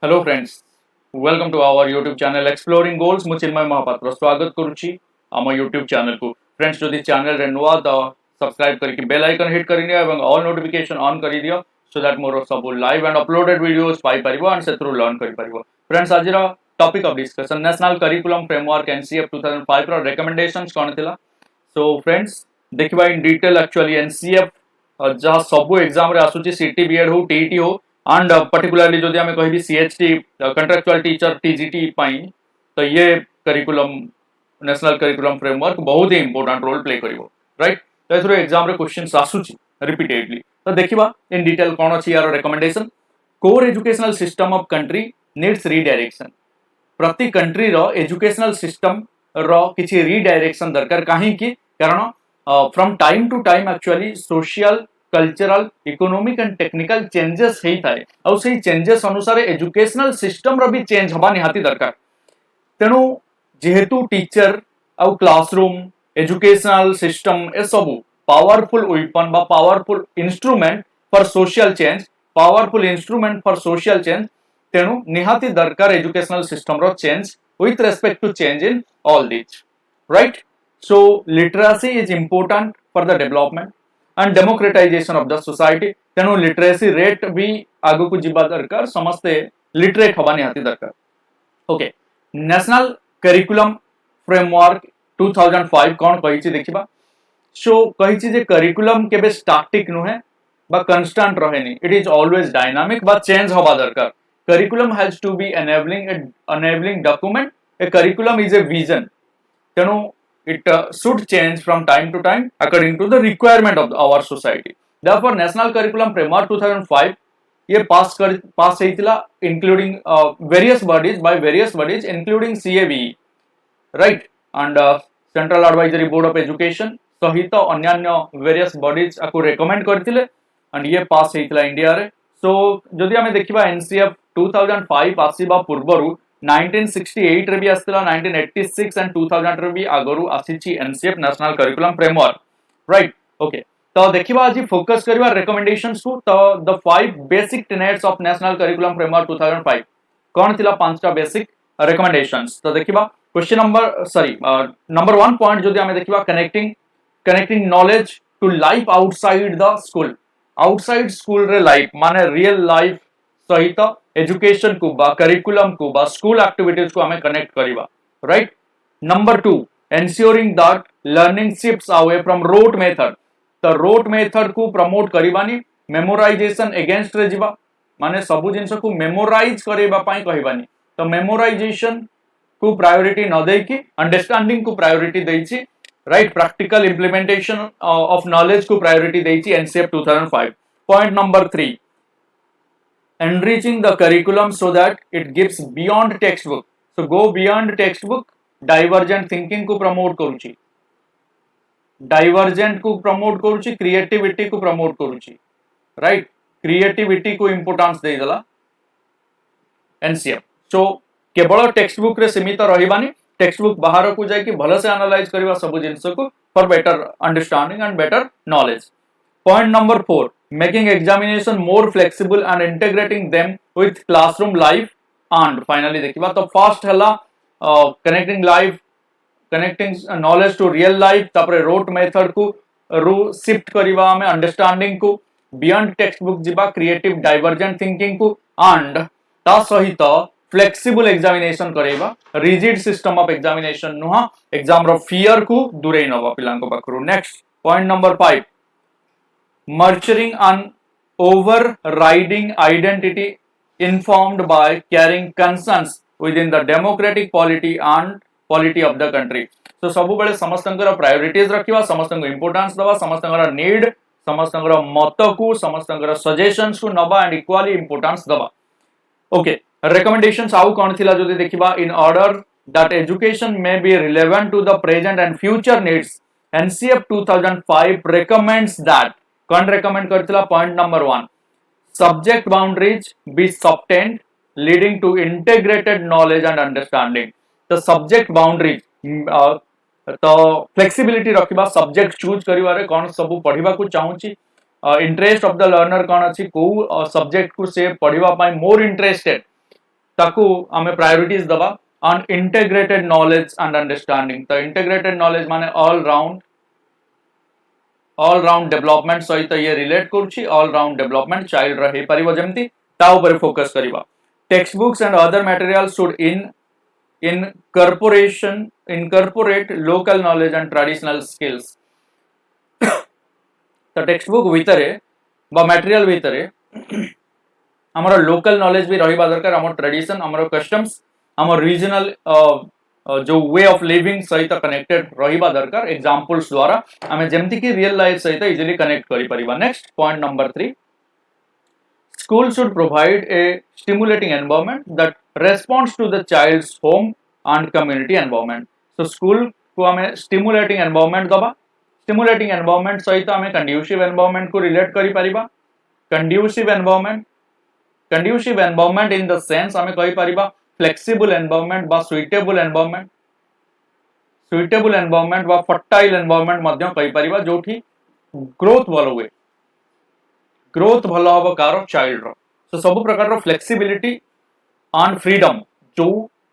Hello friends, welcome to our YouTube channel exploring goals. मु चिन्मय महापात्र स्वागत करुच्ची आम यूट्यूब चैनल को। फ्रेंड्स जदि चैनल रे नुआ तो सब्सक्राइब करके बेल आइकन हिट कर दियो एवं ऑल नोटिफिकेशन ऑन कर दियो सो दैट मोर सब लाइव एंड अपलोडेड वीडियोस पाई परिबो एंड सेथरु लर्न करि परिबो। फ्रेंड्स आज topic of discussion national curriculum framework NCF 2005 रो रिकमेंडेशंस कोन थिला। सो फ्रेंड्स देखिबा इन डिटेल एक्चुअली एनसीएफ जहाँ सब एग्जाम रे आसुची सीटी बीएड हो टीईटी हो एंड पर्टिकुलरली जदि आमे कहबी सीएचटी कंट्राक्चुअल टीचर टीजीटी पाई तो ये करिकुलम नेशनल करिकुलम फ्रेमवर्क बहुत ही इंपोर्टेंट रोल प्ले करिवो, राइट। तो एथरो एग्जाम रे क्वेश्चंस आसुची रिपीटेडली तो देखिबा इन डिटेल कोन अछि यार recommendation. Core educational system of country needs redirection. प्रति कंट्री रो एजुकेशनल सिस्टम रो किछि रीडायरेक्शन दरकार काहे कि कारण from time to time actually social cultural economic and technical changes हेई थाए और सेही चेंजेस अनुसार एजुकेशनल सिस्टम रो भी चेंज हबा निहाती दरकार। तेनु जेहेतु टीचर और क्लासरूम एजुकेशनल सिस्टम ए सब पावरफुल वेपन बा powerful instrument for social change, powerful instrument for social change. तेनु निहाती दरकार एजुकेशनल सिस्टम रो change with respect to change in all this, right. So literacy is important for the development and democratization of the society। तेणु literacy rate भी आगु को जीवा दरकार, समस्ते लिटरेट हवा निहाती दरकार। ओके, नेशनल करिकुलम फ्रेमवर्क 2005 कोन कहिछि देखिबा। सो कहिछि जे करिकुलम केबे स्टैटिक नुहे बा कांस्टेंट रहेनी, इट इज ऑलवेज डायनामिक बा चेंज हवा दरकार। Curriculum has to be enabling document। A curriculum is a vision, तेणु it should change from time to time according to the requirement of our society। therefore national curriculum framework 2005 ये पास हेतिला including various bodies including CABE, right, and central advisory board of education सहित अन्यान्य various bodies आको recommend करथिले and ये पास हेतिला India रे। so जदि हमें देखिबा NCF 2005 आसीबा पूर्वरु 1968 रे भी आस्तिला, 1986 एंड 2000 रे भी आगरु आसीची NCF national curriculum framework, right. Okay, तो देखिबा आज फोकस करबा रिकमेंडेशंस को। तो the 5 basic tenets of national curriculum framework 2005 कोन थिला 5टा बेसिक रिकमेंडेशंस। तो देखिबा क्वेश्चन नंबर 1 पॉइंट जदि हमें देखिबा connecting knowledge to life outside the school. Outside school रे लाइफ माने रियल लाइफ सहित एजुकेशन को बा करिकुलम को बा स्कूल एक्टिविटीज को हमें कनेक्ट करिबा, right. Number 2 ensuring that learning shifts away from rote method. तो रोट मेथड को प्रमोट करिबानी, मेमोराइजेशन अगेंस्ट रे जिबा माने सब जिंस को मेमोराइज करेबा पई कहिबानी। तो मेमोराइजेशन को प्रायोरिटी न देकी अंडरस्टैंडिंग को प्रायोरिटी देछि, right. Practical implementation of knowledge को प्रायोरिटी देछि NCF 2005। Point number 3 enriching the curriculum so that it gives beyond textbook। so go beyond textbook। divergent thinking को प्रमोट करूची, divergent को प्रमोट करूची, creativity को प्रमोट करूची, राइट। creativity को importance दे देला एनसीएफ। सो केवल टेक्स्टबुक रे सीमित रहिबानी, टेक्स्टबुक बाहर को जाय कि भलो से एनालाइज करबा सब जिंस को for better understanding and better knowledge. Point number 4 making examination more flexible and integrating them with classroom life। and finally देखिबा तो फर्स्ट हला connecting knowledge to real life, तापरे रोट मेथड को रू शिफ्ट करिबा हमें अंडरस्टैंडिंग को, बियॉन्ड टेक्स्ट बुक जिबा क्रिएटिव डाइवर्जेंट थिंकिंग को एंड ता सहित फ्लेक्सिबल एग्जामिनेशन करेबा, रिजिड सिस्टम ऑफ एग्जामिनेशन नुहा एग्जाम रो फियर को दूरे नबा पिलांको पाखरु। Next point number 5 nurturing an overriding identity informed by carrying concerns within the democratic polity of the country। so सब बेले समस्तंकर प्रायोरिटीज रखिबा, समस्तंको इंपोर्टेंस दबा, समस्तंकर नीड, समस्तंकर मत को, समस्तंकर सजेशंस को नबा एंड इक्वली इंपोर्टेंस दबा। ओके, रिकमेंडेशंस आउ कोन थिला जदि देखिबा in order that education may be relevant to the present and future needs NCF 2005 recommends that कौन रेकमेंड करथिला। Point number 1 subject boundaries be softened leading to integrated knowledge and understanding. तो subject boundaries तो flexibility रखिबा, subject choose करिवारे कौन सब पढ़िबा को चाहूची, इंटरेस्ट ऑफ द लर्नर कौन अछि, को सब्जेक्ट को से पढ़िबा पाई मोर इंटरेस्टेड ताकू आमे प्रायोरिटीज दबा on integrated knowledge and understanding. तो इंटीग्रेटेड नॉलेज माने ऑल राउंड डेवलपमेंट सहित ये रिलेट करूची। ऑल राउंड डेवलपमेंट चाइल्ड रही परिबो जेमती ता ऊपर फोकस करिबा। Text books and other material should incorporate local knowledge and traditional skills। तो टेक्स्ट बुक भितर बा मटेरियल भितर हमर लोकल नॉलेज भी रहिबा दरकार। हमर ट्रेडिशन, हमर कस्टम्स, हमर रीजनल जो वे ऑफ लिविंग सहित कनेक्टेड रहिबा दरकार। एग्जांपल्स द्वारा हमें जेमती कि रियल लाइफ सहित इजीली कनेक्ट करि परिबा। Next point number 3, school should provide a stimulating environment that responds to the child's home and community environment। so school को हमें stimulating environment दबा। stimulating environment सहित हमें conducive environment को relate करि परिबा। conducive environment in the sense हमें कहि परिबा flexible environment बा suitable environment बा fertile environment मध्य कहि परिबा जोठी ग्रोथ भलो हुए, ग्रोथ भलो हबो कार चाइल्ड रो। सो सब प्रकार रो फ्लेक्सिबिलिटी एंड फ्रीडम जो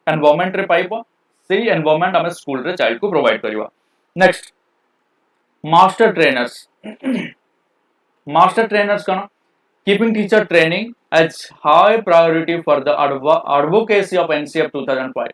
एनवायरनमेंट रे पाइबो सेही एनवायरनमेंट हमें स्कूल रे चाइल्ड को प्रोवाइड करिवा। नेक्स्ट मास्टर ट्रेनर्स कन keeping teacher training as high priority for the advocacy of NCF 2005।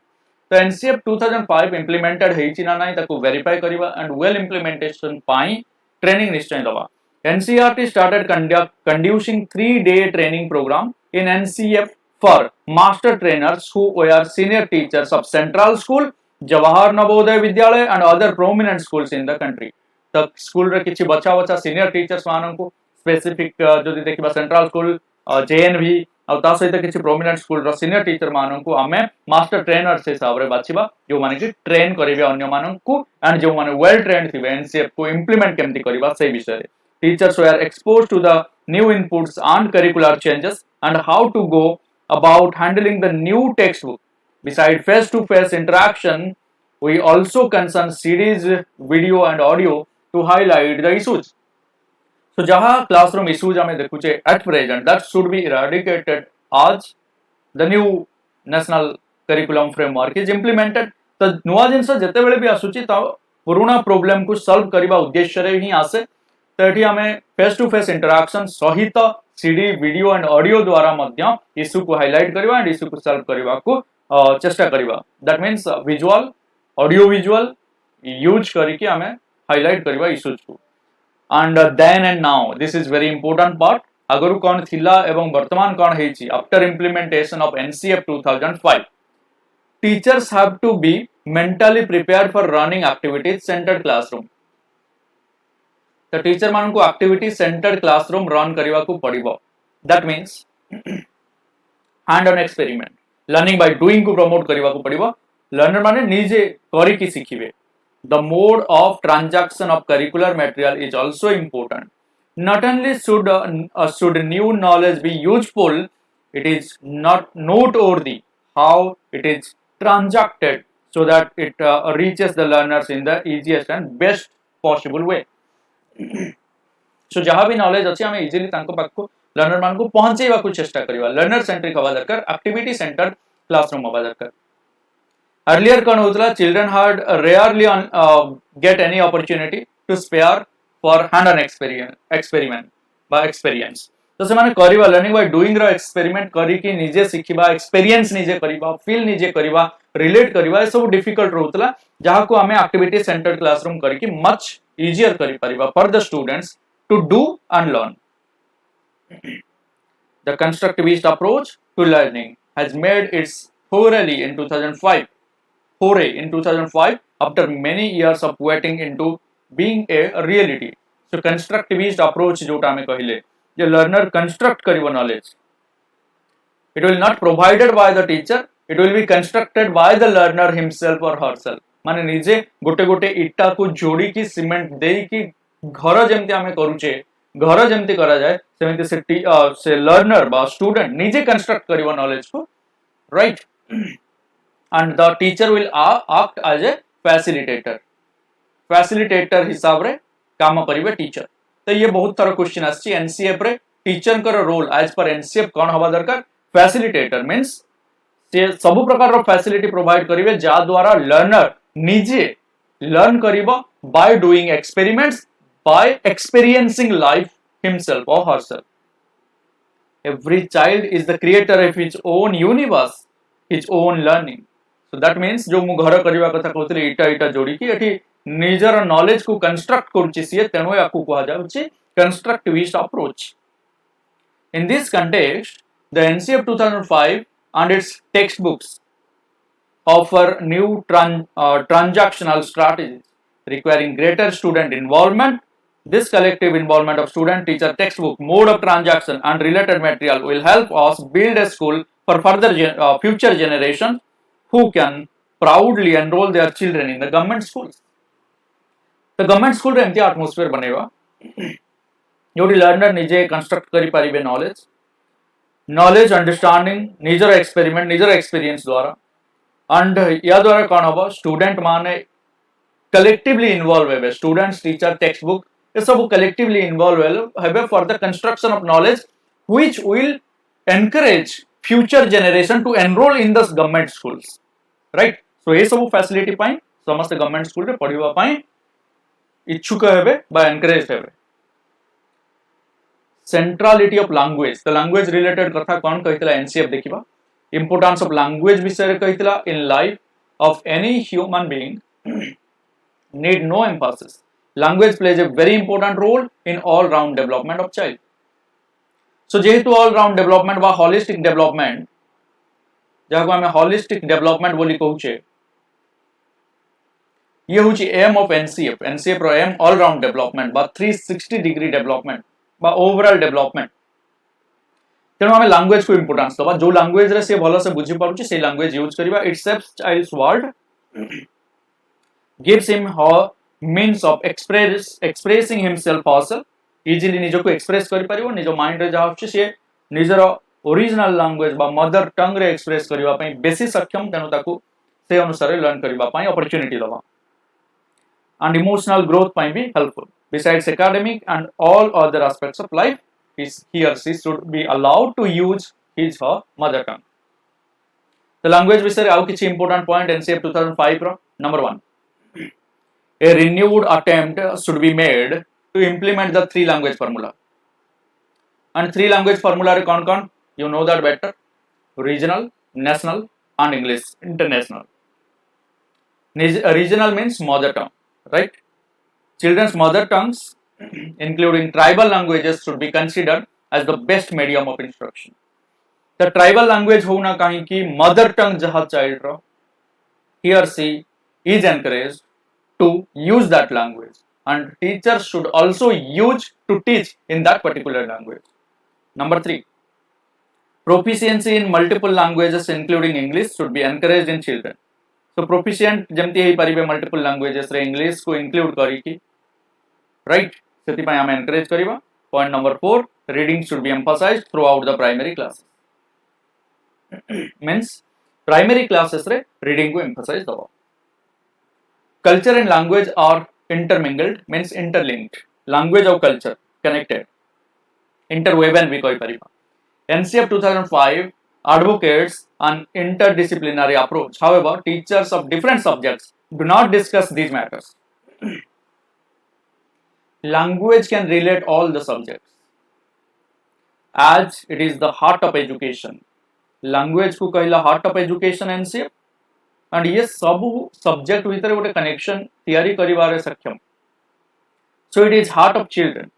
तो एनसीएफ 2005 इंप्लीमेंटेड हेछि ना नाही ताको वेरीफाई करिवा एंड वेल इंप्लीमेंटेशन पाई ट्रेनिंग निश्चय दबा। NCERT started conducting 3-day training program in NCF for master trainers who were senior teachers of Central School, Jawahar Navodaya Vidyalaya and other prominent schools in the country। तो school रे किछि बच्चा senior teachers मानन को specific जदि देखिबा central school JNV और ता सहित किछि प्रोमिनेंट स्कूल रो सीनियर टीचर मानन को हमें मास्टर ट्रेनर से हिसाब रे बाछिबा जो माने कि ट्रेन करिवे अन्य मानन को एंड जो माने वेल ट्रेन्ड थिबे NCF को इंप्लीमेंट केमति करिबा से विषय रे। Teachers were exposed to the new inputs and curricular changes and how to go about handling the new textbook। Beside face-to-face interaction, we also concern CDs, video and audio to highlight the issues। So जहाँ classroom issues हमें देखुचे at present that should be eradicated as the new national curriculum framework is implemented। तो नुआ जिनस जते बेले भी आसुची ता पुराना प्रॉब्लम को सॉल्व करिबा उद्देश्य रे ही आसे। तो ये हमें फेस टू फेस इंटरैक्शन सहित सीडी वीडियो एंड ऑडियो द्वारा मध्य इश्यू को हाइलाइट करबा एंड इश्यू को सॉल्व करबा को चेष्टा करबा। That means visual audio visual use करके हमें हाइलाइट करबा इश्यूज को। And then and now this is very important part. अगर कोन थिला एवं वर्तमान कोन हेची after implementation of NCF 2005 teachers have to be mentally prepared for running activities centred classroom. तो टीचर मान को एक्टिविटी सेंटर्ड क्लासरूम रन करबा को पड़िबो। That means hand on experiment learning by doing को प्रमोट करबा को पड़िबो। लर्नर माने निजे करी की सिखिबे। The mode of transaction of curricular material is also important. Not only should new knowledge be useful, it is not noteworthy how it is transacted so that it reaches the learners in the easiest and best possible way। सो जहाँ भी knowledge अच्छी हमें easily तांको पाखो learner मान को पहुंचेबा को चेष्टा करिवा। लर्नर सेंट्रिक हवा दरकार, एक्टिविटी सेंटर्ड क्लासरूम हवा दरकार। अर्लियर कौन होतला children had rarely get any opportunity to spare for hand on experiment बा एक्सपीरियंस। तो से माने करिवा लर्निंग बाय डूइंग रो एक्सपेरिमेंट करी कि निजे सिखिबा, एक्सपीरियंस निजे करिबा, फील निजे करिबा, रिलेट करिबा ए सब डिफिकल्ट रहउतला जहाँ को हमें एक्टिविटी सेंटर्ड क्लासरूम करी कि much easier kari pariba for the students to do and learn। The constructivist approach to learning has made its foray in 2005 after many years of waiting into being a reality। So constructivist approach जोटा हमें कहिले जे learner construct करिबो knowledge, it will not provided by the teacher, it will be constructed by the learner himself or herself। माने निजे गोटे गोटे इट्टा को जोड़ी की सीमेंट देई की घर जेमती हमें करूचे, घर जेमती करा जाए सेमती से लर्नर बा स्टूडेंट निजे कंस्ट्रक्ट करिवो नॉलेज को, right. And the teacher will act as a facilitator हिसाब रे काम करिवे टीचर। तो ये बहुत तरह क्वेश्चन आछि एनसीएफ रे टीचर कर रोल एज पर एनसीएफ कोन हवा दरकार। फैसिलिटेटर मींस से सब प्रकार फैसिलिटी प्रोवाइड करेंगे जहाद्वारा लर्नर निजे लर्न करिबा by doing experiments by experiencing life himself और herself. Every child is the creator of his own universe, his own learning. So that means जो मु घर करबा कथा कहतले इटा इटा जोड़ी की एठी निजर नॉलेज को कंस्ट्रक्ट करूची सिए तेनो याकू कहा जाउची constructivist approach. In this context, the NCF 2005 and its textbooks offer new transactional strategies requiring greater student involvement. This collective involvement of student, teacher, textbook, mode of transaction and related material will help us build a school for further future generations who can proudly enroll their children in the government schools. The government school रे एमती atmosphere बनेगा जोड़ी learner निजे construct करी पारिबे knowledge understanding निजर experiment निजर experience द्वारा एंड या द्वारा कौन हम स्टूडेंट माने कलेक्टिवली इन्वॉल्व हेबे स्टूडेंट्स टीचर टेक्स्ट बुक ये सब कलेक्टिवली इन्वॉल्व हेबे for the construction of knowledge which will encourage future generation to enrol in the government schools right. So ये सब फैसिलिटी पाई समस्त गवर्नमेंट स्कूल रे पढिबा पाई इच्छुक हेबे बा एनकरेज हेबे. Centrality of language the language related कथा कौन कहितला एनसीएफ देखिबा. इंपोर्टेंस ऑफ लैंग्वेज विषय कहितला in life of any human being need no emphasis. Language plays a very important role in all round development of child. So जेहेतु all round development बा holistic development जहाँ को हमें holistic development बोली कहूचे ये होची aim of NCF. NCF row aim all round development बा 360 degree development बा overall development. तेणु हमें language को importance दबा जो language रे से भलो से बुझी पारुची से language use करिबा. It shapes child's world, gives him her means of expressing himself herself, easily निजो को express करि परिबो निजो माइंड रे जा होची से निजर ओरिजिनल लैंग्वेज बा मदर टंग रे एक्सप्रेस करिबा पई बेसी सक्षम तेनु ताकू से अनुसार लर्न करिबा पई अपॉर्चुनिटी दबा. एंड इमोशनल ग्रोथ पई भी helpful. Besides academic and all other aspects of life, he or she should be allowed to use his her mother tongue. The language विषय आउ किछि इंपोर्टेंट पॉइंट NCF 2005 रो. Number 1, a renewed attempt should be made to implement the 3 language formula. And 3 language formula re kon kon you know that better: regional, national and English international. Regional means mother tongue, right? Children's mother tongues including tribal languages should be considered as the best medium of instruction. The tribal language ho na kahi ki mother tongue jaha child ro he or she is encouraged to use that language and teachers should also use to teach in that particular language. Number 3, proficiency in multiple languages including English should be encouraged in children. So proficient जेमती हे परिबे multiple languages रे English को include करी की right सेति पय हम encourage करिबा. Point number 4, reading should be emphasized throughout the primary classes. means primary classes रे reading को emphasize दबा. Culture and language are intermingled, means interlinked. Language और culture connected, interwoven भी कोई परिबा. NCF 2005 advocates an interdisciplinary approach. However, teachers of different subjects do not discuss these matters. Language can relate all the subjects as it is the heart of education. Language को कहला heart of education NCF and ये सब subject भीतर गोटे connection तैयारी करिवारे सक्षम. So it is heart of children.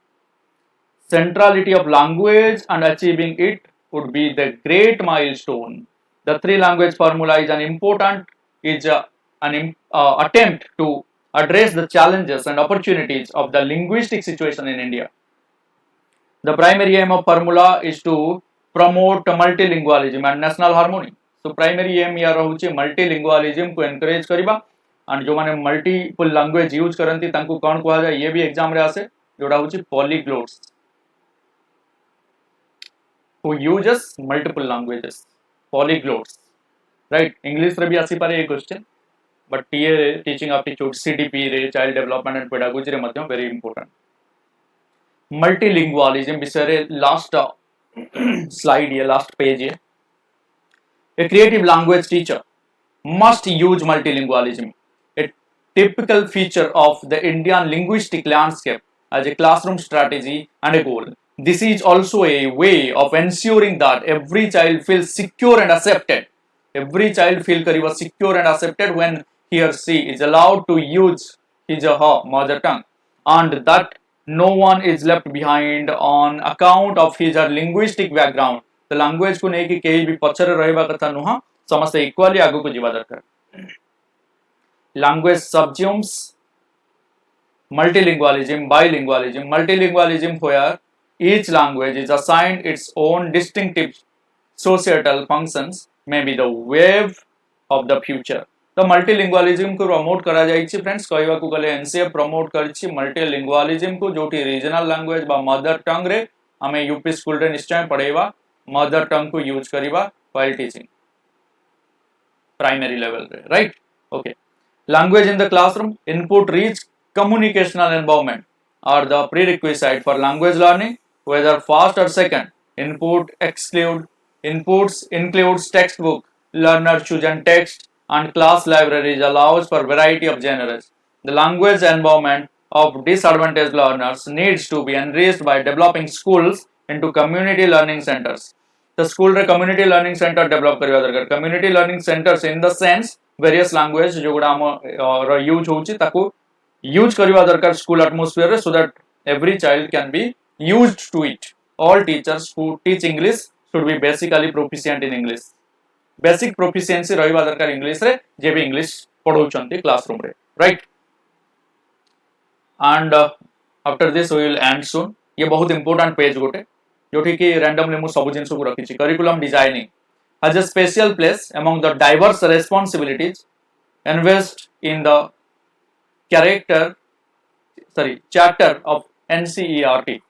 Centrality of language and achieving it would be the great milestone. The 3 language formula is an attempt to address the challenges and opportunities of the linguistic situation in India. The primary aim of formula is to promote multilingualism and national harmony. So primary aim या रहउचे multilingualism को encourage करिबा and जो माने multiple language use करंती तांको कौन कहा जाय ये भी एग्जाम रे आसे जोडा होची polyglots who uses multiple languages, polyglots, right? English रे भी आसी पारे ये क्वेश्चन but TA रे teaching aptitude CDP रे child development and pedagogy रे मध्यम very important. Multilingualism विषय रे last slide ये last page ये A creative language teacher must use multilingualism, a typical feature of the Indian linguistic landscape, as a classroom strategy and a goal. This is also a way of ensuring that every child feels secure and accepted. Every child feels secure and accepted when he or she is allowed to use his or her mother tongue, and that no one is left behind on account of his or linguistic background. The language को नहीं कि कहीं भी पछरे रहबा कथा नुहा, समस्त equally आगु को जीवा दरकार. Language subsumes multilingualism, bilingualism. Multilingualism where each language is assigned its own distinctive societal functions may be the wave of the future. तो multilingualism को प्रमोट करा जाइछि फ्रेंड्स, कहवा को गले NCF प्रमोट करछि multilingualism को, जोटी रीजनल लैंग्वेज बा मदर टंग रे हमें यूपी स्कूल रे निश्चय पढ़ेवा मदर टंग को use करिवा while teaching primary level रे, right? Okay. Language in the classroom, input, reach, communicational environment are the prerequisite for language learning, whether fast or second. Inputs includes textbook, learner chosen text, and class libraries allows for variety of genres. The language environment of disadvantaged learners needs to be enriched by developing schools into community learning centers. The school रे community learning center develop करिवा दरकार. Community learning centers in the sense various language जो गुड़ा हम use होची ताकू use करिवा दरकार school atmosphere रे, so that every child can be used to it. All teachers who teach English should be basically proficient in English. Basic proficiency रहिवा दरकार English रे, जे भी English पढ़ौचंती classroom रे, right? And after this we will end soon. ये बहुत important page गोटे जोठी कि randomly मु सब जिंस को रखिछि. Curriculum designing has a special place among the diverse responsibilities invest in the chapter of NCERT.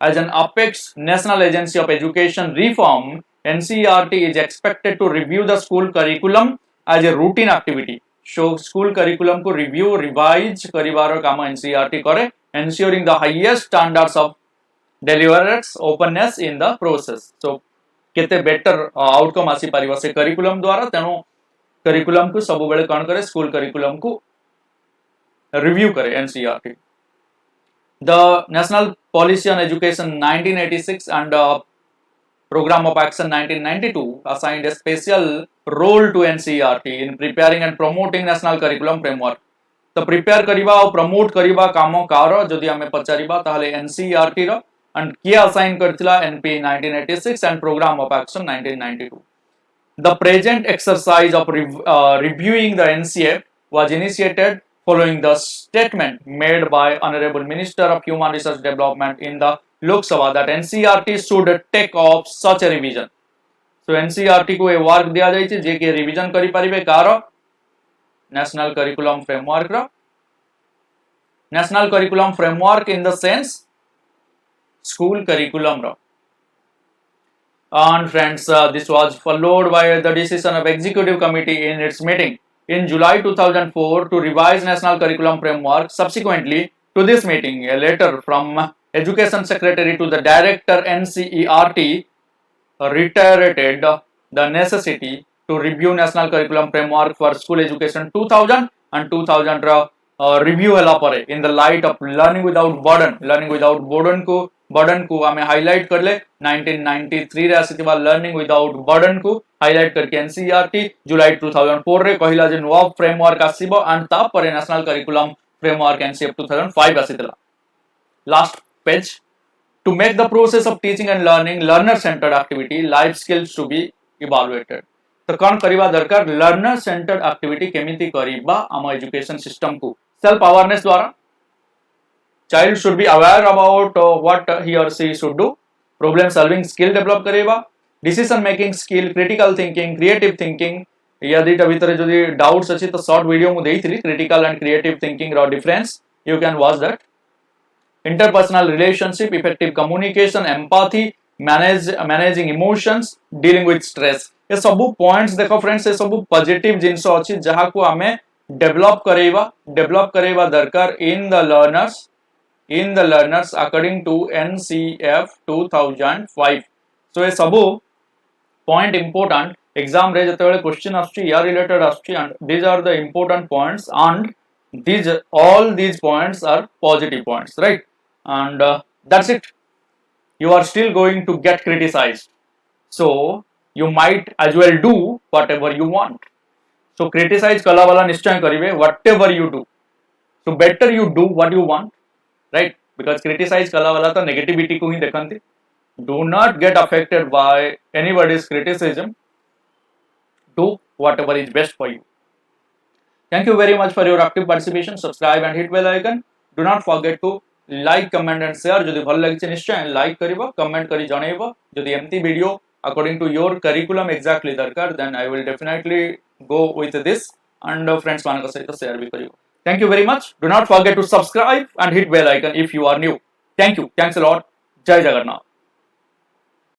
As an apex national agency of education reform, NCERT is expected to review the school curriculum as a routine activity. So school curriculum को review revise करिवार काम NCERT करे, ensuring the highest standards of deliverance openness in the process. So केते better outcome आसी परिवा से curriculum द्वारा, तेणु curriculum को सब बेले कौन करे, स्कूल करिकुलम को रिव्यू करे NCERT. The National Policy on Education 1986 and Program of Action 1992 assigned a special role to NCERT in preparing and promoting national curriculum framework. तो प्रिपेयर करिवा और प्रमोट करिवा कामो कार जदि हमें पचारिबा ताहले NCERT रो, and किए assign करथिला NP 1986 and Program of Action 1992. The present exercise of reviewing the NCF was initiated following the statement made by Honorable Minister of Human Resource Development in the Lok Sabha that NCERT should take off such a revision. So NCERT को ए work दिया जाइछि जे के revision करि परिबे कार national curriculum framework रो. National curriculum framework in the sense school curriculum ro. And friends, this was followed by the decision of executive committee in its meeting in July 2004 to revise national curriculum framework. Subsequently to this meeting, a letter from education secretary to the director NCERT reiterated the necessity to review national curriculum framework for school education 2000 and 2000 review hela pare in the light of learning without burden को हमें highlight करले. 1993 रे आसीथिबा learning without burden को highlight करके NCERT जुलाई 2004 रे कहिला जे नुवा framework आसीबो and ता परे नेशनल करिकुलम फ्रेमवर्क NCF 2005 आसीतला. Last page. To make the process of teaching and learning learner centered activity, life skills to be evaluated. तो कौन करिवा दरकार, लर्नर सेंटर्ड एक्टिविटी केमिति करिबा हम एजुकेशन सिस्टम को सेल्फ अवेयरनेस द्वारा. Child should be aware about what he or she should do. Problem solving skill develop करेबा, decision making skill, critical thinking, creative thinking. यदि भीतर जदि डाउट्स अछि तो शॉर्ट वीडियो मु देइथिली critical and creative thinking रो difference, you can watch that. Interpersonal relationship, effective communication, empathy, managing emotions, dealing with stress. ये सब पॉइंट्स देखो फ्रेंड्स, ये सब पॉजिटिव जिंस अछि जहा को हमें डेवलप करेबा दरकार in the learners according to NCF 2005. So ये सब पॉइंट इंपोर्टेंट एग्जाम रे जतबेले क्वेश्चन आसुची या रिलेटेड आसुची and these are the important points and these all these points are positive points, right? And that's it. You are still going to get criticized, so you might as well do whatever you want. So criticize kala wala निश्चय करिवे whatever you do, so better you do what you want, right? Because criticize kala wala तो negativity को ही देखंती. Do not get affected by anybody's criticism. Do whatever is best for you. Thank you very much for your active participation. Subscribe and hit bell icon. Do not forget to like, comment and share. जदि भल लगी निश्चय like करिबो, comment करी जणैबो. जदि एमती video according to your curriculum exactly दरकार, then I will definitely go with this and friends मानक सहित share भी करिबो. Thank you very much. Do not forget to subscribe and hit bell icon if you are new. Thank you. Thanks a lot. Jai Jagannath.